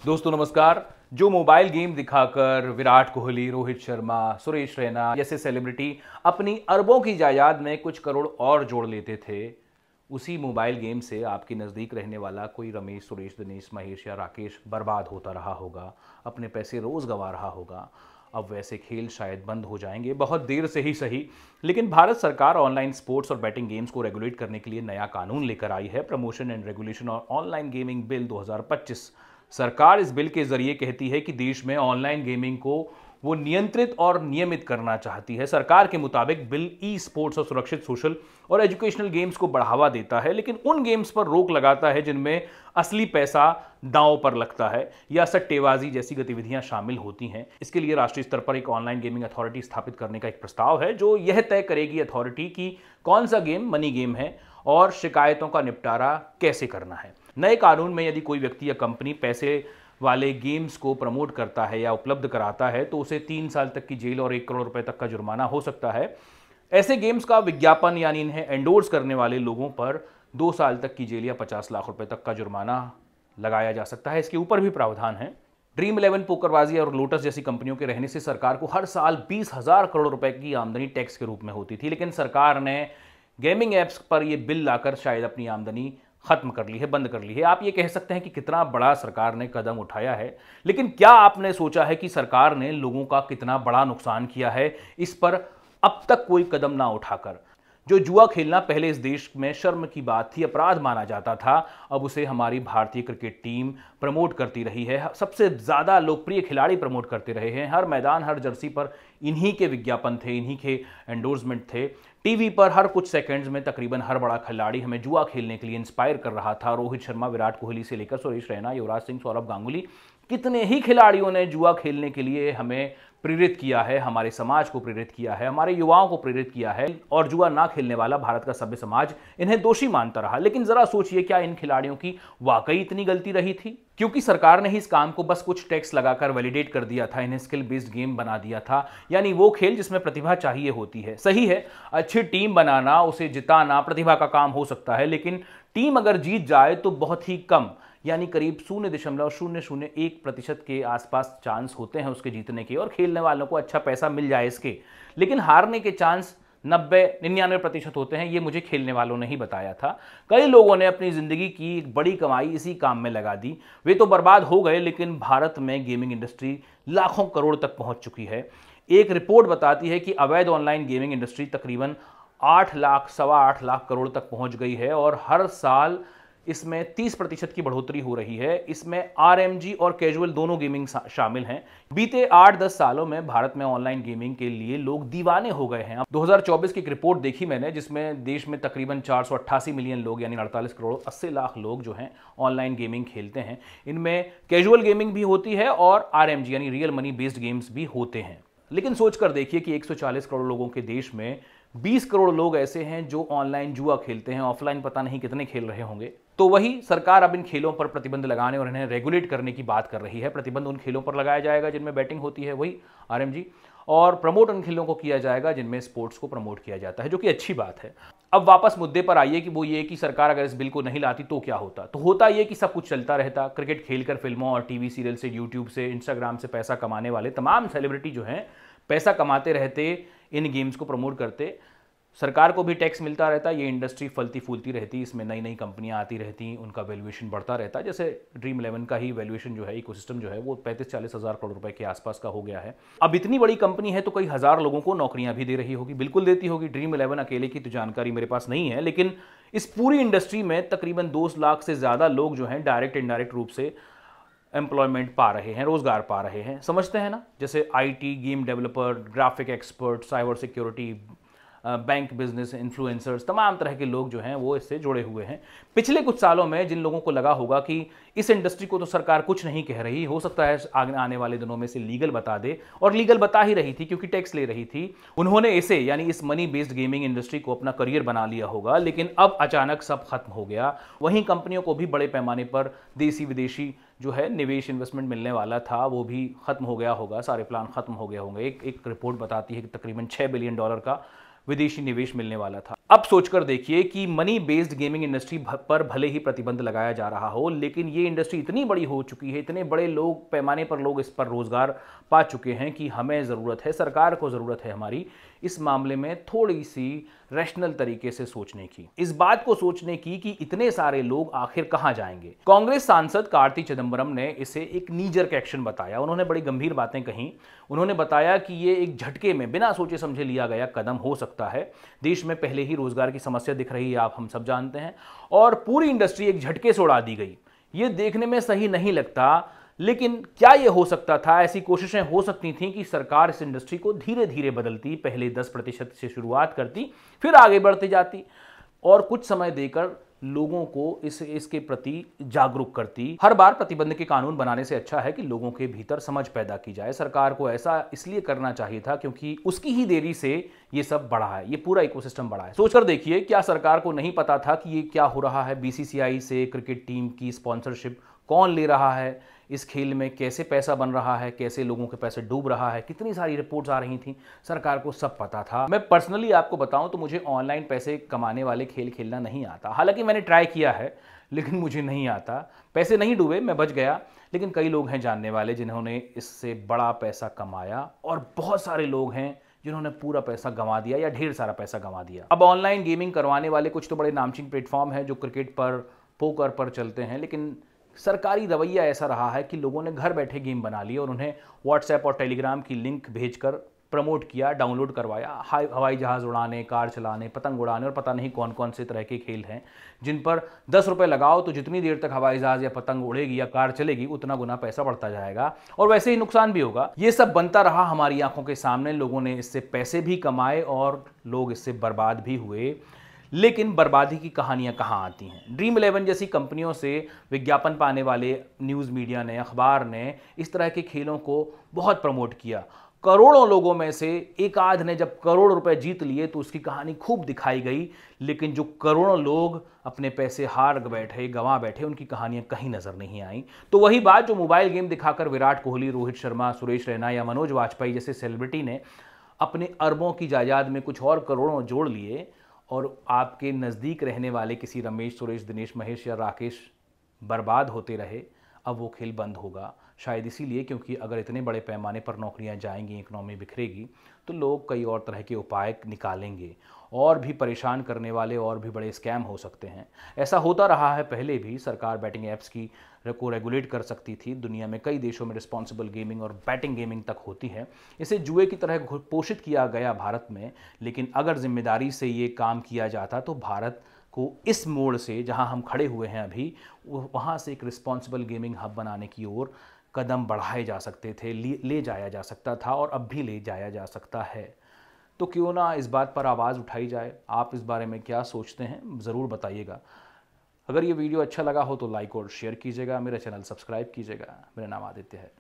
दोस्तों नमस्कार। जो मोबाइल गेम दिखाकर विराट कोहली, रोहित शर्मा, सुरेश रैना जैसे सेलिब्रिटी अपनी अरबों की जायदाद में कुछ करोड़ और जोड़ लेते थे, उसी मोबाइल गेम से आपके नज़दीक रहने वाला कोई रमेश, सुरेश, दिनेश, महेश या राकेश बर्बाद होता रहा होगा, अपने पैसे रोज़ गंवा रहा होगा। अब वैसे खेल शायद बंद हो जाएंगे, बहुत देर से ही सही, लेकिन भारत सरकार ऑनलाइन स्पोर्ट्स और बैटिंग गेम्स को रेगुलेट करने के लिए नया कानून लेकर आई है, प्रमोशन एंड रेगुलेशन और ऑनलाइन गेमिंग बिल 2025। सरकार इस बिल के जरिए कहती है कि देश में ऑनलाइन गेमिंग को वो नियंत्रित और नियमित करना चाहती है। सरकार के मुताबिक बिल ई स्पोर्ट्स और सुरक्षित सोशल और एजुकेशनल गेम्स को बढ़ावा देता है, लेकिन उन गेम्स पर रोक लगाता है जिनमें असली पैसा दांव पर लगता है या सट्टेबाजी जैसी गतिविधियां शामिल होती हैं। इसके लिए राष्ट्रीय स्तर पर एक ऑनलाइन गेमिंग अथॉरिटी स्थापित करने का एक प्रस्ताव है, जो यह तय करेगी अथॉरिटी की कौन सा गेम मनी गेम है और शिकायतों का निपटारा कैसे करना है। नए कानून में यदि कोई व्यक्ति या कंपनी पैसे वाले गेम्स को प्रमोट करता है या उपलब्ध कराता है तो उसे 3 साल तक की जेल और 1 करोड़ रुपए तक का जुर्माना हो सकता है। ऐसे गेम्स का विज्ञापन यानी इन्हें एंडोर्स करने वाले लोगों पर 2 साल तक की जेल या 50 लाख रुपए तक का जुर्माना लगाया जा सकता है। इसके ऊपर भी प्रावधान है। ड्रीम 11 पोकरबाजी और लोटस जैसी कंपनियों के रहने से सरकार को हर साल 20,000 करोड़ रुपए की आमदनी टैक्स के रूप में होती थी, लेकिन सरकार ने गेमिंग एप्स पर यह बिल लाकर शायद अपनी आमदनी खत्म कर ली है, बंद कर ली है। आप ये कह सकते हैं कि कितना बड़ा सरकार ने कदम उठाया है, लेकिन क्या आपने सोचा है कि सरकार ने लोगों का कितना बड़ा नुकसान किया है इस पर अब तक कोई कदम ना उठाकर। जो जुआ खेलना पहले इस देश में शर्म की बात थी, अपराध माना जाता था, अब उसे हमारी भारतीय क्रिकेट टीम प्रमोट करती रही है। सबसे ज्यादा लोकप्रिय खिलाड़ी प्रमोट करते रहे हैं। हर मैदान, हर जर्सी पर इन्हीं के विज्ञापन थे, इन्हीं के एंडोर्समेंट थे। टीवी पर हर कुछ सेकंड्स में तकरीबन हर बड़ा खिलाड़ी हमें जुआ खेलने के लिए इंस्पायर कर रहा था। रोहित शर्मा, विराट कोहली से लेकर सुरेश रैना, युवराज सिंह, सौरभ गांगुली, कितने ही खिलाड़ियों ने जुआ खेलने के लिए हमें प्रेरित किया है, हमारे समाज को प्रेरित किया है, हमारे युवाओं को प्रेरित किया है। और जुआ ना खेलने वाला भारत का सभ्य समाज इन्हें दोषी मानता रहा। लेकिन जरा सोचिए, क्या इन खिलाड़ियों की वाकई इतनी गलती रही थी? क्योंकि सरकार ने ही इस काम को बस कुछ टैक्स लगाकर वैलिडेट कर दिया था, इन्हें स्किल बेस्ड गेम बना दिया था, यानी वो खेल जिसमें प्रतिभा चाहिए होती है। सही है, अच्छी टीम बनाना, उसे जिताना प्रतिभा का काम हो सकता है, लेकिन टीम अगर जीत जाए तो बहुत ही कम, यानी करीब 0.001% के आसपास चांस होते हैं उसके जीतने के, और खेलने वालों को अच्छा पैसा मिल जाए इसके। लेकिन हारने के चांस 90-99% होते हैं। ये मुझे खेलने वालों ने ही बताया था। कई लोगों ने अपनी जिंदगी की एक बड़ी कमाई इसी काम में लगा दी, वे तो बर्बाद हो गए, लेकिन भारत में गेमिंग इंडस्ट्री लाखों करोड़ तक पहुंच चुकी है। एक रिपोर्ट बताती है कि अवैध ऑनलाइन गेमिंग इंडस्ट्री तकरीबन 8 लाख, 8.25 लाख करोड़ तक पहुंच गई है और हर साल इसमें 30% की बढ़ोतरी हो रही है। इसमें आरएमजी और कैजुअल दोनों गेमिंग शामिल हैं। बीते 8-10 सालों में भारत में ऑनलाइन गेमिंग के लिए लोग दीवाने हो गए हैं। 2024 की एक रिपोर्ट देखी मैंने, जिसमें देश में तकरीबन 488 मिलियन लोग यानी 48 करोड़ 80 लाख लोग जो हैं ऑनलाइन गेमिंग खेलते हैं। इनमें कैजुअल गेमिंग भी होती है और आरएमजी यानी रियल मनी बेस्ड गेम्स भी होते हैं। लेकिन सोचकर देखिए कि 140 करोड़ लोगों के देश में 20 करोड़ लोग ऐसे हैं जो ऑनलाइन जुआ खेलते हैं, ऑफलाइन पता नहीं कितने खेल रहे होंगे। तो वही सरकार अब इन खेलों पर प्रतिबंध लगाने और इन्हें रेगुलेट करने की बात कर रही है। प्रतिबंध उन खेलों पर लगाया जाएगा जिनमें बैटिंग होती है, वही आरएमजी, और प्रमोट उन खेलों को किया जाएगा जिनमें स्पोर्ट्स को प्रमोट किया जाता है, जो कि अच्छी बात है। अब वापस मुद्दे पर आइए कि वो ये कि सरकार अगर इस बिल को नहीं लाती तो क्या होता। तो होता ये कि सब कुछ चलता रहता। क्रिकेट खेलकर फिल्मों और टीवी सीरियल से, यूट्यूब से, इंस्टाग्राम से पैसा कमाने वाले तमाम सेलिब्रिटी जो हैं पैसा कमाते रहते, इन गेम्स को प्रमोट करते, सरकार को भी टैक्स मिलता रहता, ये इंडस्ट्री फलती फूलती रहती, इसमें नई नई कंपनियां आती रहती, उनका वैल्यूएशन बढ़ता रहता। जैसे ड्रीम 11 का ही वैल्यूएशन जो है, इकोसिस्टम जो है, वो 35-40 हज़ार करोड़ रुपए के आसपास का हो गया है। अब इतनी बड़ी कंपनी है तो कई हज़ार लोगों को नौकरियां भी दे रही होगी, बिल्कुल देती होगी। ड्रीम 11 अकेले की तो जानकारी मेरे पास नहीं है, लेकिन इस पूरी इंडस्ट्री में तकरीबन 2 लाख से ज़्यादा लोग जो हैं डायरेक्ट इनडायरेक्ट रूप से एम्प्लॉयमेंट पा रहे हैं, रोजगार पा रहे हैं। समझते हैं ना? जैसे IT, game developer, graphic expert, cyber security, bank business, influencers, तमाम तरह के लोग जो हैं वो इससे जुड़े हुए हैं। पिछले कुछ सालों में जिन लोगों को लगा होगा कि इस इंडस्ट्री को तो सरकार कुछ नहीं कह रही, हो सकता है आने वाले दिनों में से लीगल बता दे, और लीगल बता ही रही थी क्योंकि टैक्स ले रही थी, उन्होंने इसे यानी इस मनी बेस्ड गेमिंग इंडस्ट्री को अपना करियर बना लिया होगा। लेकिन अब अचानक सब खत्म हो गया। वहीं कंपनियों को भी बड़े पैमाने पर देसी विदेशी जो है निवेश, इन्वेस्टमेंट मिलने वाला था, वो भी खत्म हो गया होगा, सारे प्लान खत्म हो गए होंगे। एक रिपोर्ट बताती है कि तकरीबन $6 बिलियन का विदेशी निवेश मिलने वाला था। अब सोचकर देखिए कि मनी बेस्ड गेमिंग इंडस्ट्री पर भले ही प्रतिबंध लगाया जा रहा हो, लेकिन ये इंडस्ट्री इतनी बड़ी हो चुकी है, इतने बड़े लोग पैमाने पर लोग इस पर रोजगार पा चुके हैं कि हमें ज़रूरत है, सरकार को ज़रूरत है हमारी इस मामले में थोड़ी सी रैशनल तरीके से सोचने की, इस बात को सोचने की कि इतने सारे लोग आखिर कहां जाएंगे। कांग्रेस सांसद कार्ति चिदंबरम ने इसे एक नी जर्क एक्शन बताया। उन्होंने बड़ी गंभीर बातें कहीं। उन्होंने बताया कि ये एक झटके में बिना सोचे समझे लिया गया कदम हो सकता है। देश में पहले ही रोजगार की समस्या दिख रही है, आप हम सब जानते हैं, और पूरी इंडस्ट्री एक झटके से उड़ा दी गई। ये देखने में सही नहीं लगता, लेकिन क्या यह हो सकता था? ऐसी कोशिशें हो सकती थी कि सरकार इस इंडस्ट्री को धीरे धीरे बदलती, पहले 10% से शुरुआत करती, फिर आगे बढ़ती जाती और कुछ समय देकर लोगों को इसके प्रति जागरूक करती। हर बार प्रतिबंध के कानून बनाने से अच्छा है कि लोगों के भीतर समझ पैदा की जाए। सरकार को ऐसा इसलिए करना चाहिए था क्योंकि उसकी ही देरी से ये सब बढ़ा है, ये पूरा इकोसिस्टम बढ़ा है। सोचकर देखिए, क्या सरकार को नहीं पता था कि ये क्या हो रहा है? बीसीसीआई से क्रिकेट टीम की स्पॉन्सरशिप कौन ले रहा है, इस खेल में कैसे पैसा बन रहा है, कैसे लोगों के पैसे डूब रहा है, कितनी सारी रिपोर्ट्स आ रही थी, सरकार को सब पता था। मैं पर्सनली आपको बताऊं तो मुझे ऑनलाइन पैसे कमाने वाले खेल खेलना नहीं आता। हालांकि मैंने ट्राई किया है, लेकिन मुझे नहीं आता। पैसे नहीं डूबे, मैं बच गया, लेकिन कई लोग हैं जानने वाले जिन्होंने इससे बड़ा पैसा कमाया, और बहुत सारे लोग हैं जिन्होंने पूरा पैसा गंवा दिया या ढेर सारा पैसा गंवा दिया। अब ऑनलाइन गेमिंग करवाने वाले कुछ तो बड़े नामचीन प्लेटफॉर्म हैं जो क्रिकेट पर, पोकर पर चलते हैं, लेकिन सरकारी रवैया ऐसा रहा है कि लोगों ने घर बैठे गेम बना लिए और उन्हें व्हाट्सएप और टेलीग्राम की लिंक भेजकर प्रमोट किया, डाउनलोड करवाया। हवाई जहाज उड़ाने, कार चलाने, पतंग उड़ाने और पता नहीं कौन कौन से तरह के खेल हैं जिन पर 10 रुपये लगाओ तो जितनी देर तक हवाई जहाज या पतंग उड़ेगी या कार चलेगी उतना गुना पैसा बढ़ता जाएगा, और वैसे ही नुकसान भी होगा। ये सब बनता रहा हमारी आंखों के सामने। लोगों ने इससे पैसे भी कमाए और लोग इससे बर्बाद भी हुए। लेकिन बर्बादी की कहानियां कहां आती हैं? ड्रीम 11 जैसी कंपनियों से विज्ञापन पाने वाले न्यूज़ मीडिया ने, अखबार ने इस तरह के खेलों को बहुत प्रमोट किया। करोड़ों लोगों में से एक आध ने जब करोड़ रुपए जीत लिए तो उसकी कहानी खूब दिखाई गई, लेकिन जो करोड़ों लोग अपने पैसे हार बैठे, गंवा बैठे, उनकी कहानियां कहीं नजर नहीं आई। तो वही बात जो मोबाइल गेम दिखाकर विराट कोहली, रोहित शर्मा, सुरेश रैना या मनोज वाजपेयी जैसे सेलिब्रिटी ने अपने अरबों की जायदाद में कुछ और करोड़ों जोड़ लिए, और आपके नज़दीक रहने वाले किसी रमेश, सुरेश, दिनेश, महेश या राकेश बर्बाद होते रहे, अब वो खेल बंद होगा। शायद इसीलिए क्योंकि अगर इतने बड़े पैमाने पर नौकरियां जाएंगी, इकोनॉमी बिखरेगी, तो लोग कई और तरह के उपाय निकालेंगे। और भी परेशान करने वाले और भी बड़े स्कैम हो सकते हैं। ऐसा होता रहा है पहले भी। सरकार बैटिंग ऐप्स को रेगुलेट कर सकती थी। दुनिया में कई देशों में रिस्पॉन्सिबल गेमिंग और बैटिंग गेमिंग तक होती है। इसे जुए की तरह पोषित किया गया भारत में, लेकिन अगर जिम्मेदारी से ये काम किया जाता तो भारत को इस मोड़ से जहां हम खड़े हुए हैं अभी, वहां से एक रिस्पॉन्सिबल गेमिंग हब बनाने की ओर कदम बढ़ाए जा सकते थे, ले जाया जा सकता था, और अब भी ले जाया जा सकता है। तो क्यों ना इस बात पर आवाज़ उठाई जाए। आप इस बारे में क्या सोचते हैं, ज़रूर बताइएगा। अगर ये वीडियो अच्छा लगा हो तो लाइक और शेयर कीजिएगा, मेरा चैनल सब्सक्राइब कीजिएगा। मेरा नाम आदित्य है।